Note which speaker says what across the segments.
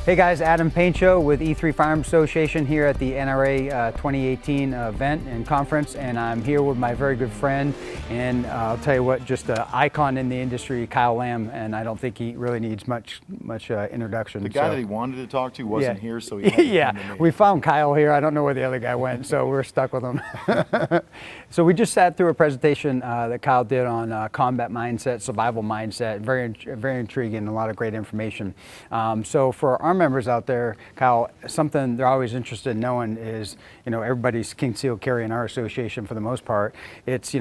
Speaker 1: Hey guys, Adam Painchaud with E3 Firearms Association here at the NRA 2018 event and conference, and I'm here with my very good friend, and I'll tell you what, just an icon in the industry, Kyle Lamb, and I don't think he really needs much introduction.
Speaker 2: The guy that he wanted to talk to wasn't here, so he had to
Speaker 1: yeah,
Speaker 2: come to me.
Speaker 1: we found Kyle here. I don't know where the other guy went, so we're stuck with him. So we just sat through a presentation that Kyle did on combat mindset, survival mindset, very intriguing, a lot of great information. So for our members out there, Kyle, something they're always interested in knowing is, everybody's concealed carry in our association for the most part. It's,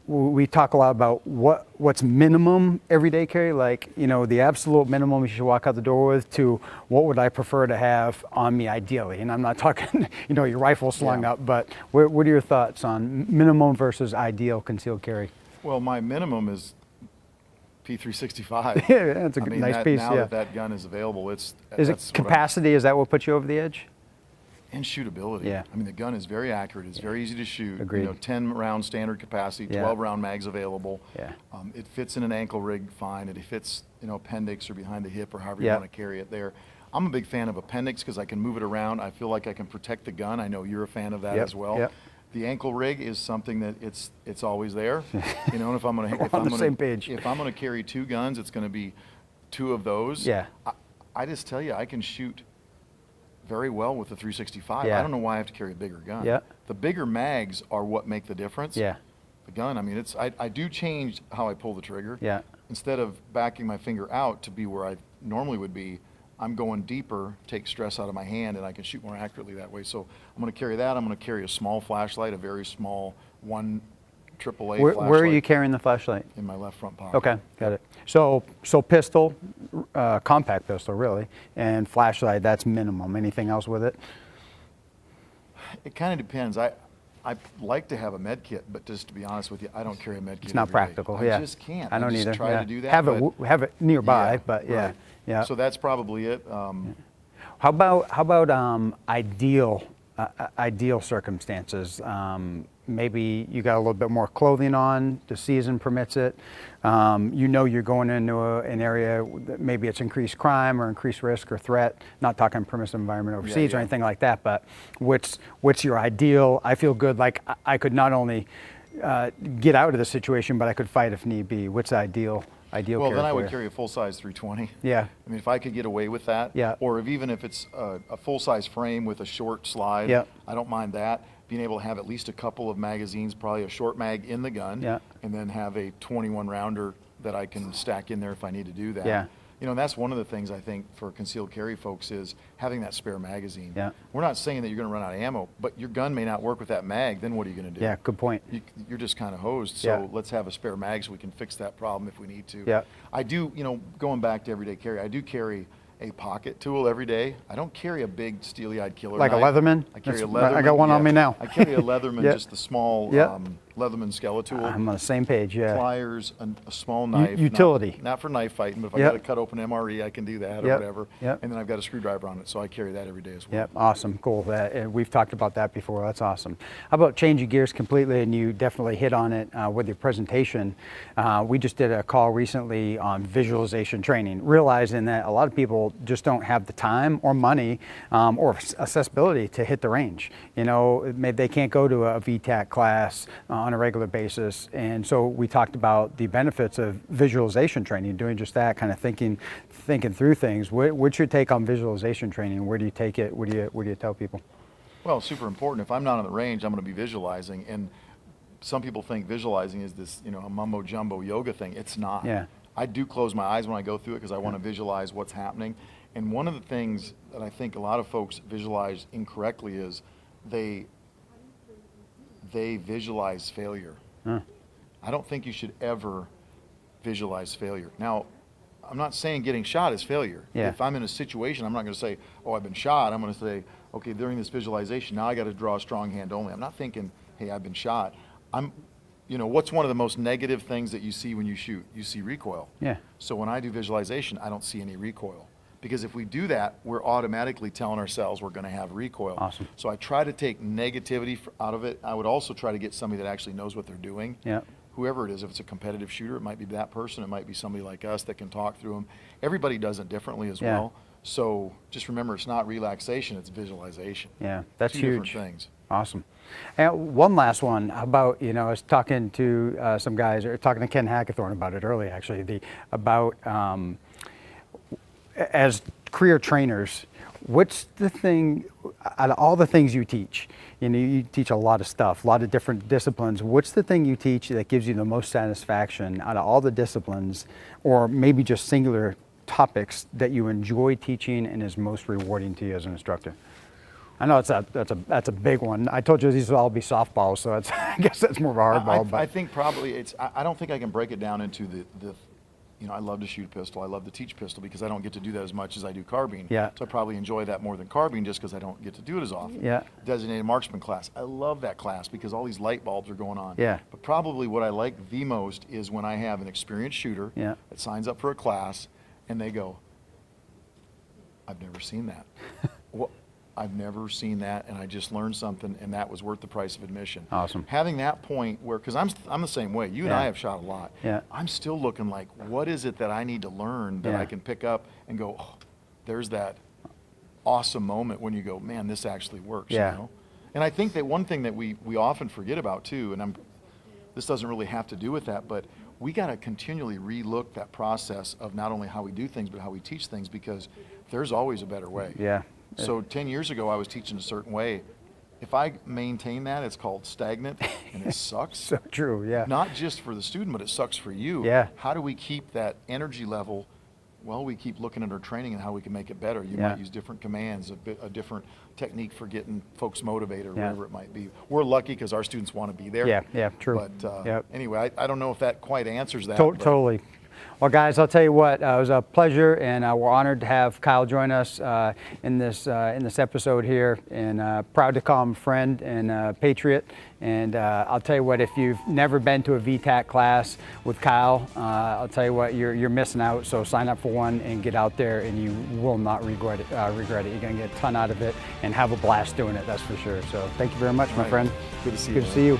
Speaker 1: we talk a lot about what's minimum everyday carry, like, the absolute minimum you should walk out the door with, to what would I prefer to have on me ideally. And I'm not talking, your rifle slung up, but what are your thoughts on minimum versus ideal concealed carry?
Speaker 2: Well, my minimum is P365.
Speaker 1: Yeah, that's a nice piece.
Speaker 2: Now
Speaker 1: yeah.
Speaker 2: that gun is available,
Speaker 1: Is it capacity? Is that what puts you over the edge?
Speaker 2: And shootability.
Speaker 1: Yeah.
Speaker 2: I mean, the gun is very accurate. It's very easy to shoot.
Speaker 1: Agreed.
Speaker 2: 10 round standard capacity, 12 round mags available.
Speaker 1: Yeah.
Speaker 2: It fits in an ankle rig fine. It fits, appendix or behind the hip or however you want to carry it there. I'm a big fan of appendix because I can move it around. I feel like I can protect the gun. I know you're a fan of that as well.
Speaker 1: Yep.
Speaker 2: The ankle rig is something that it's always there. And if I'm gonna
Speaker 1: on the same page.
Speaker 2: If I'm gonna carry two guns, it's gonna be two of those.
Speaker 1: Yeah.
Speaker 2: I just tell you, I can shoot very well with the 365.
Speaker 1: Yeah.
Speaker 2: I don't know why I have to carry a bigger gun.
Speaker 1: Yeah.
Speaker 2: The bigger mags are what make the difference.
Speaker 1: Yeah.
Speaker 2: The gun, I mean, I do change how I pull the trigger.
Speaker 1: Yeah.
Speaker 2: Instead of backing my finger out to be where I normally would be, I'm going deeper, take stress out of my hand, and I can shoot more accurately that way. So I'm going to carry that. I'm going to carry a small flashlight, a very small one AAA flashlight.
Speaker 1: Where are you carrying the flashlight?
Speaker 2: In my left front pocket.
Speaker 1: Okay, got it. So pistol, compact pistol really, and flashlight, that's minimum. Anything else with it?
Speaker 2: It kind of depends. I like to have a med kit, but just to be honest with you, I don't carry a med kit.
Speaker 1: It's not practical.
Speaker 2: I just can't.
Speaker 1: I don't
Speaker 2: just
Speaker 1: either.
Speaker 2: Try to do that.
Speaker 1: Have it nearby, but yeah.
Speaker 2: Right.
Speaker 1: Yeah.
Speaker 2: So that's probably it.
Speaker 1: How about ideal circumstances? Maybe you got a little bit more clothing on, the season permits it. You're going into an area that maybe it's increased crime or increased risk or threat. Not talking permissive environment overseas or anything like that, but what's your ideal? I feel good, like I could not only get out of the situation, but I could fight if need be. What's ideal?
Speaker 2: Well, then I would carry a full-size 320.
Speaker 1: Yeah.
Speaker 2: I mean, if I could get away with that, or even if it's a full-size frame with a short slide, I don't mind that. Being able to have at least a couple of magazines, probably a short mag in the gun, and then have a 21 rounder that I can stack in there if I need to do that.
Speaker 1: Yeah.
Speaker 2: And that's one of the things I think for concealed carry folks is having that spare magazine.
Speaker 1: Yeah.
Speaker 2: We're not saying that you're going to run out of ammo, but your gun may not work with that mag. Then what are you going to do?
Speaker 1: Yeah, good point.
Speaker 2: You're just kind of hosed. So let's have a spare mag so we can fix that problem if we need to.
Speaker 1: Yeah.
Speaker 2: I do, going back to everyday carry, I do carry a pocket tool every day. I don't carry a big steely-eyed killer
Speaker 1: like
Speaker 2: knife.
Speaker 1: A Leatherman?
Speaker 2: I carry a Leatherman.
Speaker 1: I got one on me now.
Speaker 2: I carry a Leatherman, just the small Leatherman Skeletool.
Speaker 1: I'm on the same page, yeah.
Speaker 2: Pliers, a small knife.
Speaker 1: Utility.
Speaker 2: Not for knife fighting, but if I got to cut open MRE, I can do that or whatever.
Speaker 1: Yep.
Speaker 2: And then I've got a screwdriver on it, so I carry that every day as well.
Speaker 1: Yep, awesome, cool. We've talked about that before, that's awesome. How about changing gears completely, and you definitely hit on it with your presentation. We just did a call recently on visualization training, realizing that a lot of people just don't have the time or money or accessibility to hit the range. Maybe they can't go to a VTAC class on a regular basis, and so we talked about the benefits of visualization training, doing just that, kind of thinking through things. What's your take on visualization training? Where do you take it? What do you tell people?
Speaker 2: Well, super important. If I'm not on the range, I'm going to be visualizing, and some people think visualizing is this, a mumbo jumbo yoga thing. It's not.
Speaker 1: Yeah.
Speaker 2: I do close my eyes when I go through it because I want to visualize what's happening. And one of the things that I think a lot of folks visualize incorrectly is they visualize failure. I don't think you should ever visualize failure. Now, I'm not saying getting shot is failure. If I'm in a situation, I'm not going to say, oh, I've been shot. I'm going to say, okay, during this visualization, now I got to draw a strong hand only. I'm not thinking, hey, I've been shot. What's one of the most negative things that you see when you shoot? You see recoil. Yeah. So when I do visualization, I don't see any recoil. Because if we do that, we're automatically telling ourselves we're going to have recoil.
Speaker 1: Awesome.
Speaker 2: So I try to take negativity out of it. I would also try to get somebody that actually knows what they're doing.
Speaker 1: Yeah.
Speaker 2: Whoever it is, if it's a competitive shooter, it might be that person. It might be somebody like us that can talk through them. Everybody does it differently as well. So just remember, it's not relaxation, it's visualization.
Speaker 1: Yeah, that's
Speaker 2: Two
Speaker 1: huge.
Speaker 2: different things.
Speaker 1: Awesome. And one last one about, I was talking to some guys, or talking to Ken Hackathorn about it earlier, actually, about as career trainers, what's the thing, out of all the things you teach, you teach a lot of stuff, a lot of different disciplines. What's the thing you teach that gives you the most satisfaction out of all the disciplines, or maybe just singular topics that you enjoy teaching and is most rewarding to you as an instructor? I know that's a big one. I told you these will all be softballs, so it's, I guess that's more of a hardball.
Speaker 2: I think probably it's, I don't think I can break it down into the I love to shoot a pistol. I love to teach pistol because I don't get to do that as much as I do carbine.
Speaker 1: Yeah.
Speaker 2: So I probably enjoy that more than carbine just because I don't get to do it as often.
Speaker 1: Yeah.
Speaker 2: Designated marksman class. I love that class because all these light bulbs are going on.
Speaker 1: Yeah.
Speaker 2: But probably what I like the most is when I have an experienced shooter
Speaker 1: Yeah.
Speaker 2: that signs up for a class and they go, I've never seen that. Well, I've never seen that, and I just learned something, and that was worth the price of admission.
Speaker 1: Awesome.
Speaker 2: Having that point where, because I'm the same way. You and
Speaker 1: Yeah.
Speaker 2: I have shot a lot.
Speaker 1: Yeah.
Speaker 2: I'm still looking like, what is it that I need to learn that
Speaker 1: Yeah.
Speaker 2: I can pick up and go, oh, there's that awesome moment when you go, man, this actually works.
Speaker 1: Yeah.
Speaker 2: You know? And I think that one thing that we often forget about too, and this doesn't really have to do with that, but we got to continually relook that process of not only how we do things, but how we teach things, because there's always a better way.
Speaker 1: Yeah.
Speaker 2: So 10 years ago, I was teaching a certain way. If I maintain that, it's called stagnant, and it sucks.
Speaker 1: So true, yeah.
Speaker 2: Not just for the student, but it sucks for you.
Speaker 1: Yeah.
Speaker 2: How do we keep that energy level? Well, we keep looking at our training and how we can make it better. You
Speaker 1: Yeah.
Speaker 2: might use different commands, a different technique for getting folks motivated, or
Speaker 1: Yeah.
Speaker 2: whatever it might be. We're lucky because our students want to be there.
Speaker 1: Yeah, true.
Speaker 2: But
Speaker 1: Yep.
Speaker 2: anyway, I don't know if that quite answers that. but-
Speaker 1: Totally. Well, guys, I'll tell you what, it was a pleasure, and we're honored to have Kyle join us in this episode here, and proud to call him friend and patriot. And I'll tell you what, if you've never been to a VTAC class with Kyle, I'll tell you what, you're missing out. So sign up for one and get out there, and you will not regret it. You're going to get a ton out of it and have a blast doing it. That's for sure. So thank you very much, my
Speaker 2: Right.
Speaker 1: friend.
Speaker 2: Good to see you.
Speaker 1: Good to see you.